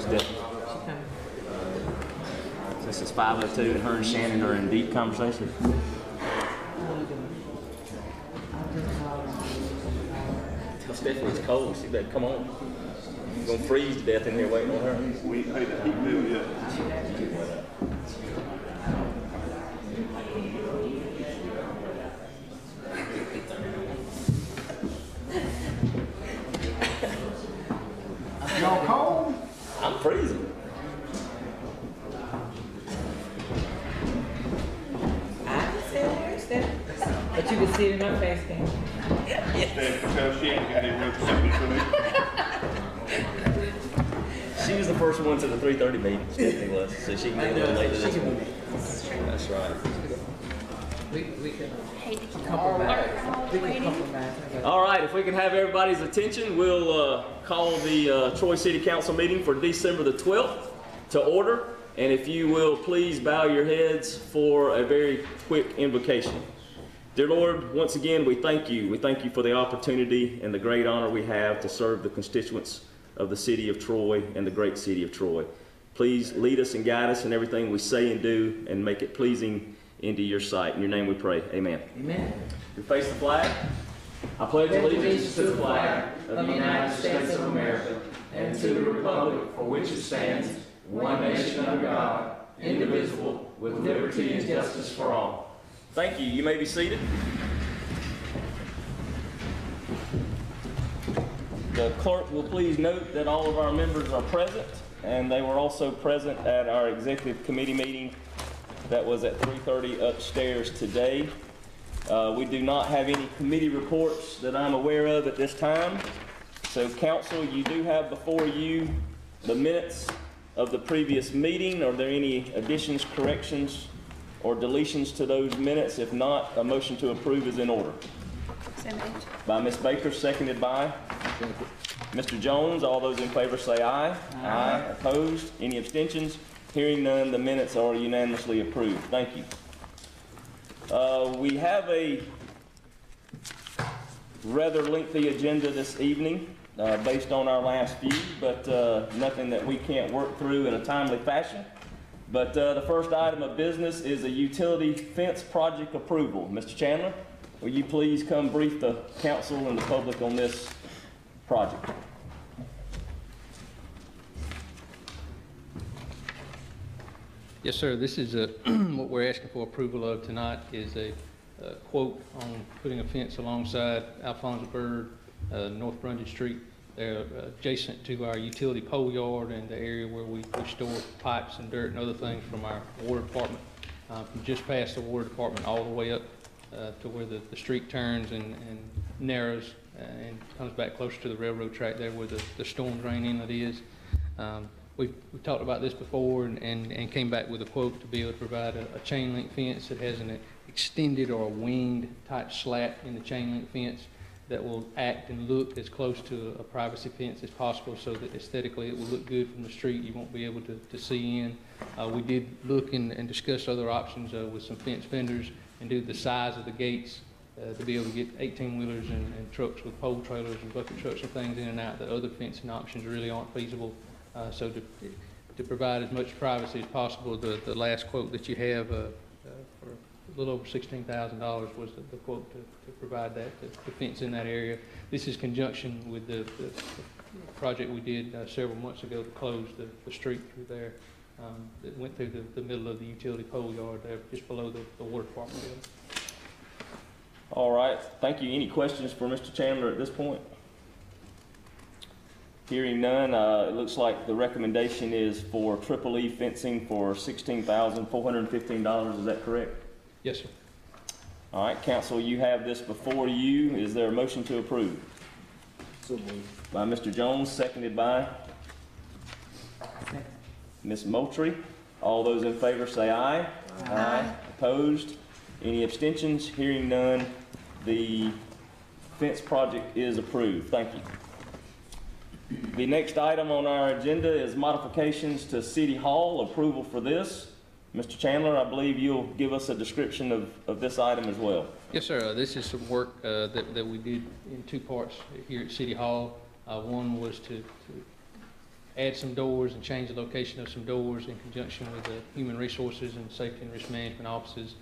Stephanie? This is 5:02 and her and Shannon are in deep conversation. Tell Stephanie it's cold. She better come on. You're going to freeze to death in here waiting on her. We ain't paid the heat bill yet. Y'all cold? I'm freezing. I can see it, but you can see it in my face, can you? Tell she ain't got any real sympathy for me. She was the first one to the 3:30 meeting, Stephanie was, so she can be a little late to this one. That's right. We can Hate to keep compromise. We can waiting. compromise. All right, if we can have everybody's attention, we'll call the Troy City Council meeting for December the 12th to order. And if you will please bow your heads for a very quick invocation. Dear Lord, once again, we thank you. We thank you for the opportunity and the great honor we have to serve the constituents of the city of Troy and the great city of Troy. Please lead us and guide us in everything we say and do and make it pleasing into your sight. In your name we pray. Amen. Amen. We face the flag. I pledge allegiance to the flag of the United States of America and to the republic for which it stands, one nation under God, indivisible, with liberty and justice for all. Thank you. You may be seated. The clerk will please note that all of our members are present, and they were also present at our executive committee meeting that was at 3:30 upstairs today. We do not have any committee reports that I'm aware of at this time. So council, you do have before you the minutes of the previous meeting. Are there any additions, corrections, or deletions to those minutes? If not, a motion to approve is in order. So moved. By Ms. Baker, seconded by Mr. Jones. All those in favor say aye. Aye. Opposed? Any abstentions? Hearing none, the minutes are unanimously approved. Thank you. We have a rather lengthy agenda this evening based on our last few, but nothing that we can't work through in a timely fashion. But the first item of business is a utility fence project approval. Mr. Chandler, will you please come brief the council and the public on this project? Yes, sir. This is what we're asking for approval of tonight is a quote on putting a fence alongside Alphonse Bird, North Brundage Street. They're adjacent to our utility pole yard and the area where we store pipes and dirt and other things from our water department, from just past the water department all the way up to where the street turns and narrows and comes back closer to the railroad track there where the storm drain inlet is. We've talked about this before and came back with a quote to be able to provide a chain link fence that has an extended or a winged type slat in the chain link fence that will act and look as close to a privacy fence as possible so that aesthetically it will look good from the street. You won't be able to see in. We did look and discuss other options with some fence vendors and do the size of the gates to be able to get 18-wheelers and trucks with pole trailers and bucket trucks and things in and out that other fencing options really aren't feasible. So to provide as much privacy as possible, the last quote that you have for a little over $16,000 was the quote to provide that, the fence in that area. This is conjunction with the project we did several months ago to close the street through there that went through the middle of the utility pole yard there, just below the water department building. All right, thank you. Any questions for Mr. Chandler at this point? Hearing none, it looks like the recommendation is for Triple E fencing for $16,415. Is that correct? Yes, sir. All right, council, you have this before you. Is there a motion to approve? So moved. By Mr. Jones, seconded by Ms. Moultrie. All those in favor say aye. Aye. Opposed? Any abstentions? Hearing none, the fence project is approved. Thank you. The next item on our agenda is modifications to City Hall, approval for this. Mr. Chandler, I believe you'll give us a description of this item as well. Yes, sir. This is some work that we did in two parts here at City Hall. One was to add some doors and change the location of some doors in conjunction with the Human Resources and Safety and Risk Management offices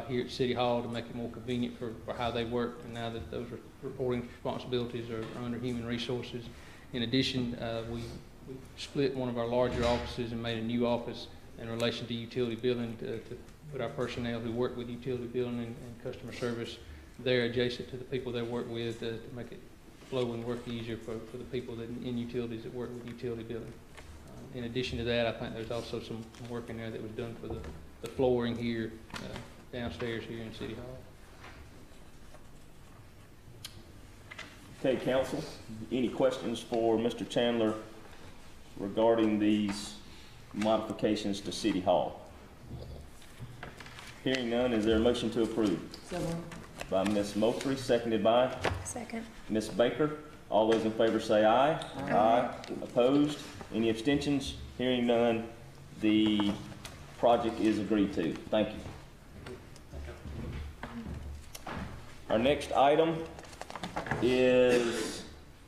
here at City Hall to make it more convenient for how they work, and now that those reporting responsibilities are under Human Resources. In addition, we split one of our larger offices and made a new office in relation to utility billing to put our personnel who work with utility billing and customer service there adjacent to the people they work with to make it flow and work easier for the people that in utilities that work with utility billing. In addition to that, I think there's also some work in there that was done for the flooring here downstairs here in City Hall. Okay, council, any questions for Mr. Chandler regarding these modifications to City Hall? Hearing none, is there a motion to approve? So moved. By Ms. Moultrie, seconded by Second. Ms. Baker. All those in favor say aye. Aye. Opposed? Any abstentions? Hearing none, the project is agreed to. Thank you. Our next item is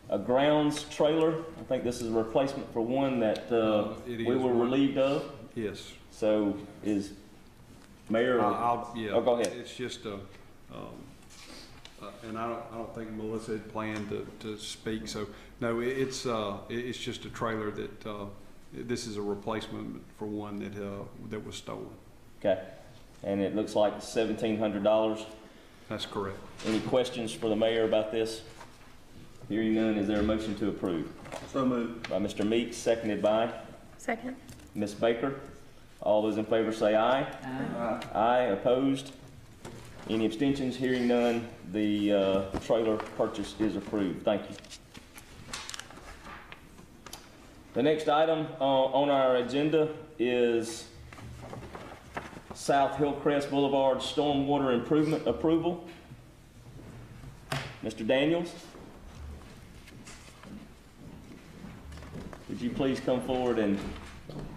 a grounds trailer. I think this is a replacement for one that we were relieved of. Yes. So is Mayor? Yeah. Oh, go ahead. It's just and I don't think Melissa had planned to speak. So no, it's just a trailer that this is a replacement for one that was stolen. Okay, and it looks like $1,700. That's correct. Any questions for the mayor about this? Hearing none, is there a motion to approve? So moved. By Mr. Meeks, seconded by Second. Ms. Baker. All those in favor say aye. Aye. Aye. Opposed? Any abstentions? Hearing none, the trailer purchase is approved. Thank you. The next item on our agenda is South Hillcrest Boulevard Stormwater Improvement Approval. Mr. Daniels, would you please come forward and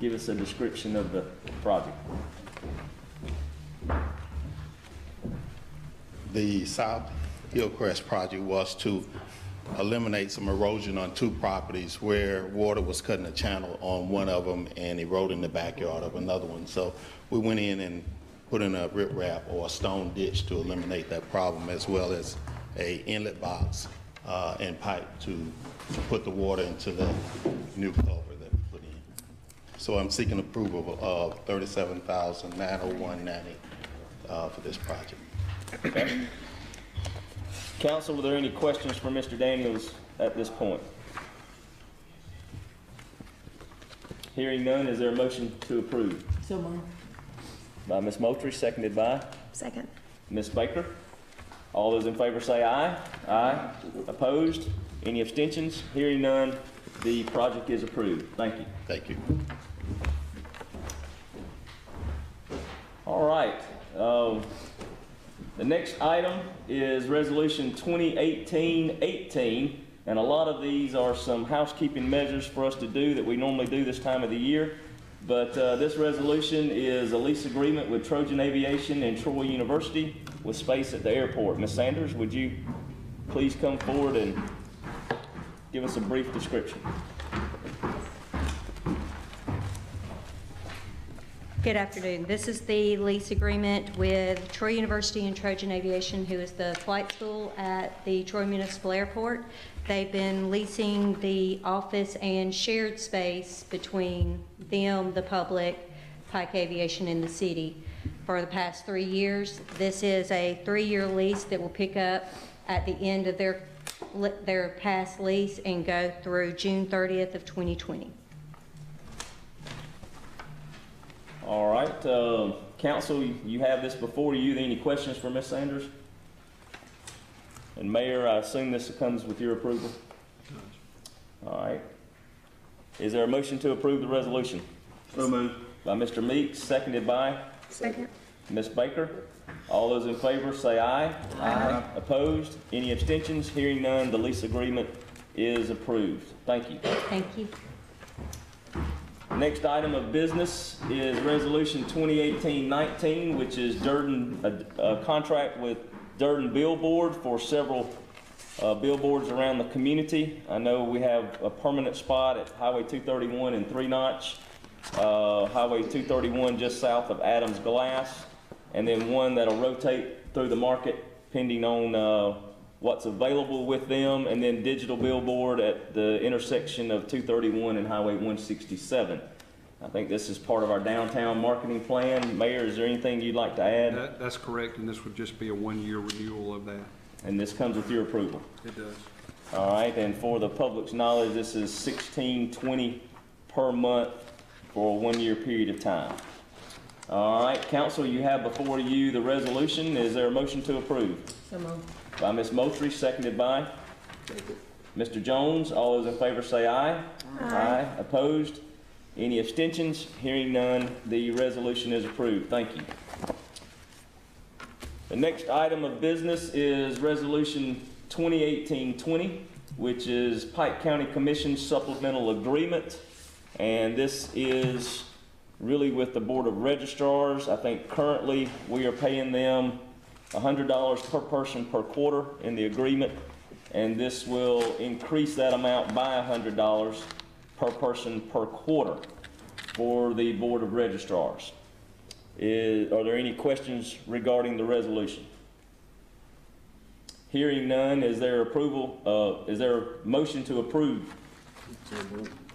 give us a description of the project? The South Hillcrest project was to eliminate some erosion on two properties where water was cutting a channel on one of them and eroding the backyard of another one. So we went in and put in a riprap or a stone ditch to eliminate that problem, as well as a inlet box and pipe to put the water into the new culvert that we put in. So I'm seeking approval of $37,901.90 for this project. Okay. Council, are there any questions for Mr. Daniels at this point? Hearing none, is there a motion to approve? So moved. By Ms. Moultrie, seconded by Second. Ms. Baker. All those in favor say aye. Aye. Opposed? Any abstentions? Hearing none, the project is approved. Thank you. Thank you. All right. The next item is Resolution 2018-18, and a lot of these are some housekeeping measures for us to do that we normally do this time of the year. But this resolution is a lease agreement with Trojan Aviation and Troy University with space at the airport. Ms. Sanders, would you please come forward and give us a brief description? Good afternoon. This is the lease agreement with Troy University and Trojan Aviation, who is the flight school at the Troy Municipal Airport. They've been leasing the office and shared space between them, the public, Pike Aviation, and the city for the past 3 years. This is a 3-year lease that will pick up at the end of their past lease and go through June 30th of 2020. All right, council, you have this before you. Any questions for Ms. Sanders? And Mayor, I assume this comes with your approval? All right. Is there a motion to approve the resolution? So moved. By Mr. Meeks, seconded by Second. Ms. Baker. All those in favor say aye. Aye. Opposed? Any abstentions? Hearing none, the lease agreement is approved. Thank you. Thank you. Next item of business is Resolution 2018-19, which is Durden, a contract with Durden Billboard for several billboards around the community. I know we have a permanent spot at Highway 231 in 3 Notch, Highway 231 just south of Adams Glass, and then one that'll rotate through the market pending on what's available with them, and then digital billboard at the intersection of 231 and Highway 167. I think this is part of our downtown marketing plan. Mayor, is there anything you'd like to add? That's correct, and this would just be a 1-year renewal of that. And this comes with your approval. It does. All right, and for the public's knowledge, this is $16.20 per month for a 1-year period of time. All right, council, you have before you the resolution. Is there a motion to approve? So moved. By Ms. Moultrie, seconded by Mr. Jones. All those in favor say aye. Aye. Opposed? Any abstentions? Hearing none, the resolution is approved. Thank you. The next item of business is Resolution 2018-20, which is Pike County Commission Supplemental Agreement. And this is really with the Board of Registrars. I think currently we are paying them $100 per person per quarter in the agreement, and this will increase that amount by $100 per person per quarter for the Board of Registrars. Are there any questions regarding the resolution? Hearing none, is there approval? Is there a motion to approve?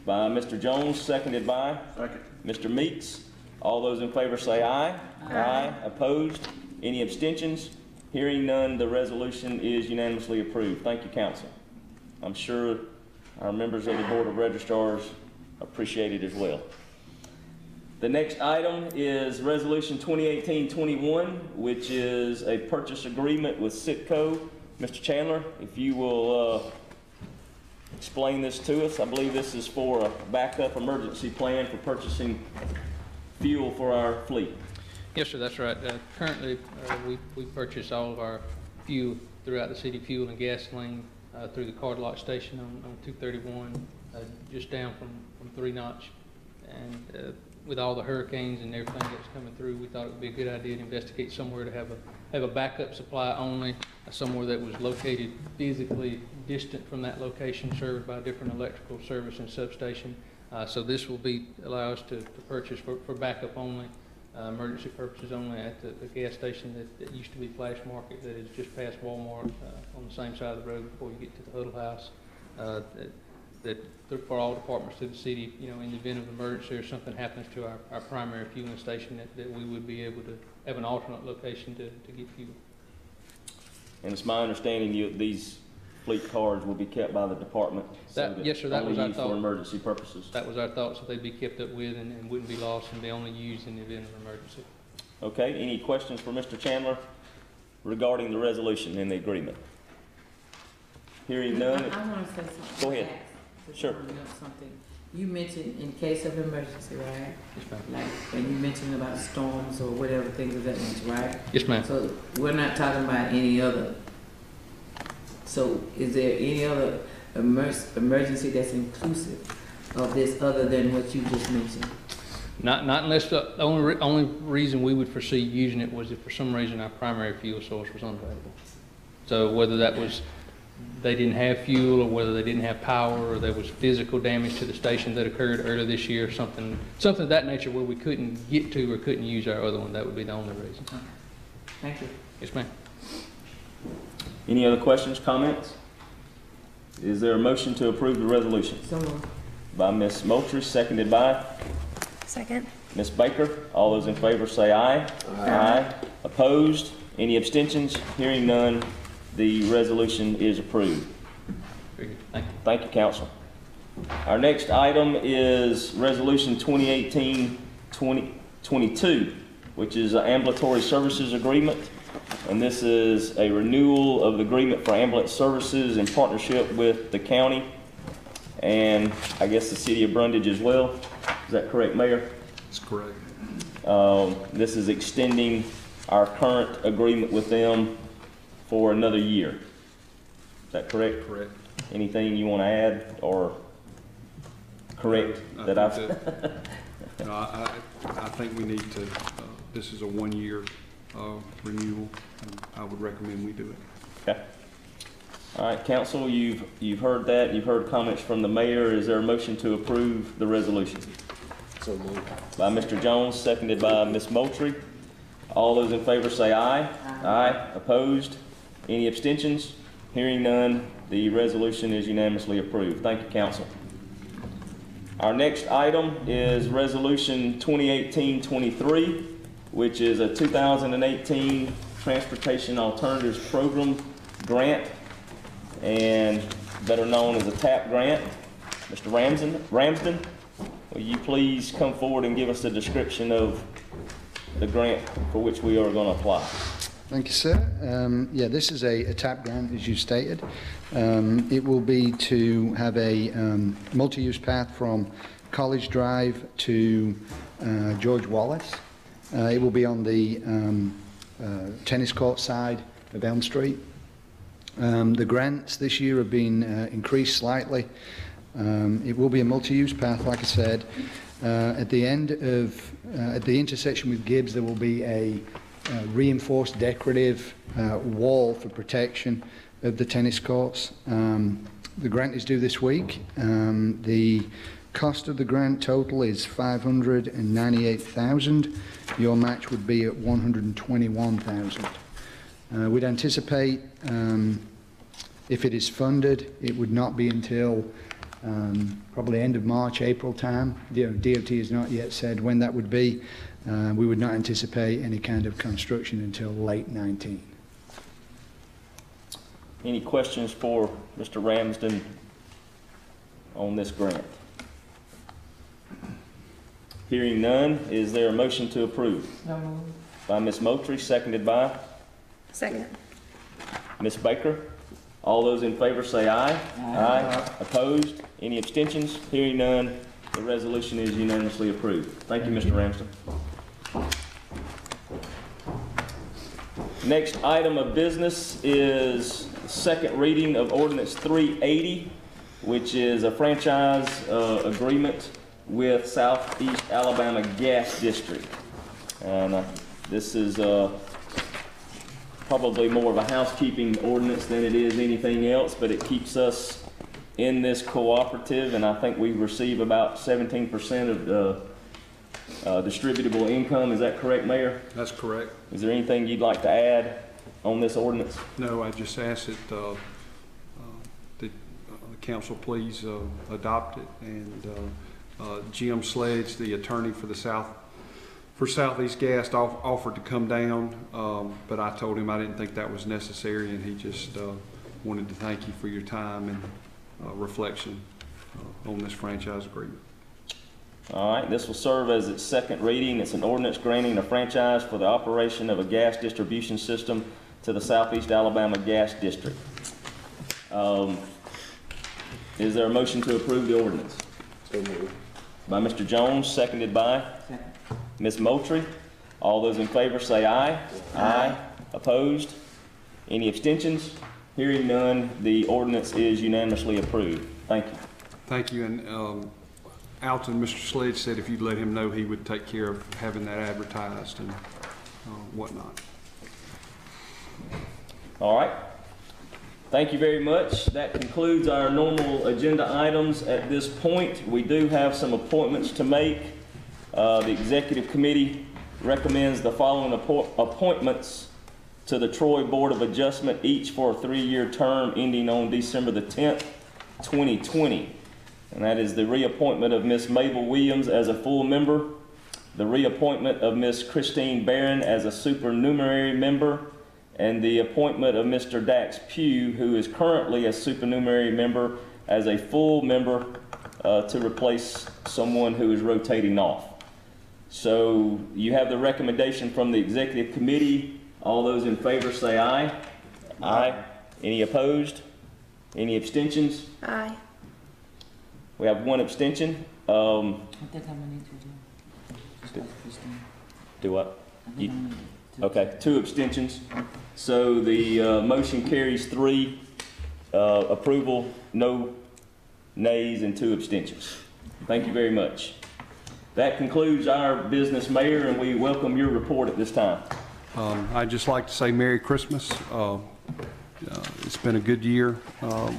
By Mr. Jones, seconded by Mr. Meeks. All those in favor say aye. Aye. Opposed? Any abstentions? Hearing none, the resolution is unanimously approved. Thank you, council. I'm sure our members of the Board of Registrars appreciate it as well. The next item is Resolution 2018-21, which is a purchase agreement with Citco. Mr. Chandler, if you will explain this to us. I believe this is for a backup emergency plan for purchasing fuel for our fleet. Yes, sir, that's right. Currently, we purchase all of our fuel throughout the city, fuel and gasoline, through the card lot station on 231, just down from 3 Notch. And with all the hurricanes and everything that's coming through, we thought it would be a good idea to investigate somewhere to have a backup supply only, somewhere that was located physically distant from that location, served by a different electrical service and substation. So this will allow us to purchase for backup only. Emergency purposes only at the gas station that used to be Flash Market, that is just past Walmart on the same side of the road before you get to the Huddle House. That for all departments through the city, you know, in the event of emergency or something happens to our primary fueling station, that we would be able to have an alternate location to get fuel. And it's my understanding these fleet cards will be kept by the department. Yes, sir, that was our thought. For emergency purposes. That was our thought, so they'd be kept up with and wouldn't be lost and be only used in the event of emergency. Okay, any questions for Mr. Chandler regarding the resolution and the agreement? Hearing none. I want to say something. Go ahead. Sure. Something. You mentioned in case of emergency, right? Yes, ma'am. Like, and you mentioned about storms or whatever, things of that nature, right? Yes, ma'am. So we're not talking about any other. So is there any other emergency that's inclusive of this other than what you just mentioned? Not unless the only reason we would foresee using it was if for some reason our primary fuel source was unavailable. So whether that was they didn't have fuel, or whether they didn't have power, or there was physical damage to the station that occurred earlier this year, something of that nature where we couldn't get to or couldn't use our other one, that would be the only reason. Okay. Thank you. Yes, ma'am. Any other questions, comments? Is there a motion to approve the resolution? So moved. By Ms. Moultrie, seconded by Second. Ms. Baker. All those in favor say aye. Aye. Opposed? Any abstentions? Hearing none, the resolution is approved. Very good. Thank you. Thank you, council. Our next item is Resolution 2018-22, which is an ambulatory services agreement. And this is a renewal of the agreement for ambulance services in partnership with the county and I guess the city of Brundage as well. Is that correct, Mayor? That's correct. This is extending our current agreement with them for another year. Is that correct? Correct. Anything you want to add or correct that I've... No, I think we need to, this is a 1-year renewal, and I would recommend we do it. Okay. All right, council, you've heard that. You've heard comments from the mayor. Is there a motion to approve the resolution? So moved. By Mr. Jones, seconded by Ms. Moultrie. All those in favor say aye. Aye. Opposed? Any abstentions? Hearing none, the resolution is unanimously approved. Thank you, council. Our next item is Resolution 2018-23, which is a 2018 Transportation Alternatives Program grant, and better known as a TAP grant. Mr. Ramsden, will you please come forward and give us a description of the grant for which we are going to apply? Thank you, sir. Yeah, this is a TAP grant, as you stated. It will be to have a multi-use path from College Drive to George Wallace. It will be on the tennis court side of Elm Street. The grants this year have been increased slightly. It will be a multi-use path, like I said. At the end of, at the intersection with Gibbs, there will be a reinforced decorative wall for protection of the tennis courts. The grant is due this week. The cost of the grant total is $598,000. Your match would be at $121,000. We'd anticipate, if it is funded, it would not be until probably end of March, April time. DOT has not yet said when that would be. We would not anticipate any kind of construction until late 19. Any questions for Mr. Ramsden on this grant? Hearing none, is there a motion to approve? No move. By Ms. Moultrie, seconded by Second. Ms. Baker. All those in favor say aye. Aye. Opposed? Any abstentions? Hearing none, the resolution is unanimously approved. Thank you, Mr. Ramsden. Next item of business is second reading of Ordinance 380, which is a franchise agreement with Southeast Alabama Gas District. And this is probably more of a housekeeping ordinance than it is anything else, but it keeps us in this cooperative, and I think we receive about 17% of the distributable income. Is that correct, Mayor? That's correct. Is there anything you'd like to add on this ordinance? No, I just ask that the council please adopt it, and Jim Sledge, the attorney for Southeast Gas, offered to come down, but I told him I didn't think that was necessary, and he just wanted to thank you for your time and reflection on this franchise agreement. All right, this will serve as its second reading. It's an ordinance granting a franchise for the operation of a gas distribution system to the Southeast Alabama Gas District. Is there a motion to approve the ordinance? So moved. By Mr. Jones, seconded by Ms. Moultrie. All those in favor say aye. Aye. Opposed? Any abstentions? Hearing none, the ordinance is unanimously approved. Thank you. Thank you, and Alton, Mr. Sledge said if you'd let him know, he would take care of having that advertised and whatnot. All right. Thank you very much. That concludes our normal agenda items at this point. We do have some appointments to make. The Executive Committee recommends the following appointments to the Troy Board of Adjustment, each for a 3-year term ending on December the 10th, 2020. And that is the reappointment of Ms. Mabel Williams as a full member, the reappointment of Ms. Christine Barron as a supernumerary member, and the appointment of Mr. Dax Pugh, who is currently a supernumerary member, as a full member to replace someone who is rotating off. So you have the recommendation from the Executive Committee. All those in favor say aye. Aye. Any opposed? Any abstentions? Aye. We have one abstention. I think I'm gonna need to do. Do what? Okay, 2 abstentions. So the motion carries 3 approval, no nays, and 2 abstentions. Thank you very much. That concludes our business, Mayor, and we welcome your report at this time. I'd just like to say Merry Christmas. it's been a good year.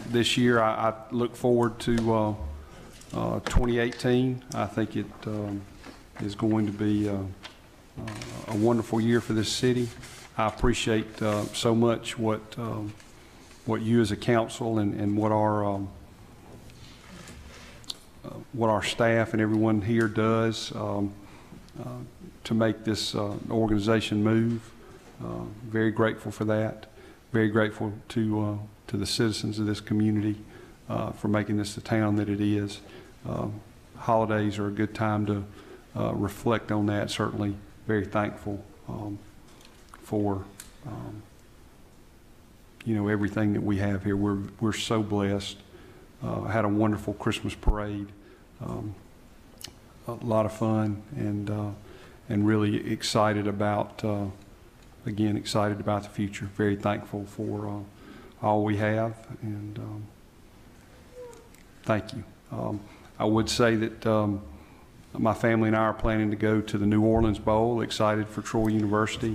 This year, I look forward to 2018. I think it is going to be a wonderful year for this city. I appreciate so much what you as a council and what our staff and everyone here does to make this organization move. Very grateful for that. Very grateful to the citizens of this community for making this the town that it is. Holidays are a good time to reflect on that. Certainly very thankful for everything that we have here. We're so blessed. Had a wonderful Christmas parade, a lot of fun, and really excited about excited about the future. Very thankful for all we have, and thank you. I would say that my family and I are planning to go to the New Orleans Bowl. Excited for Troy University.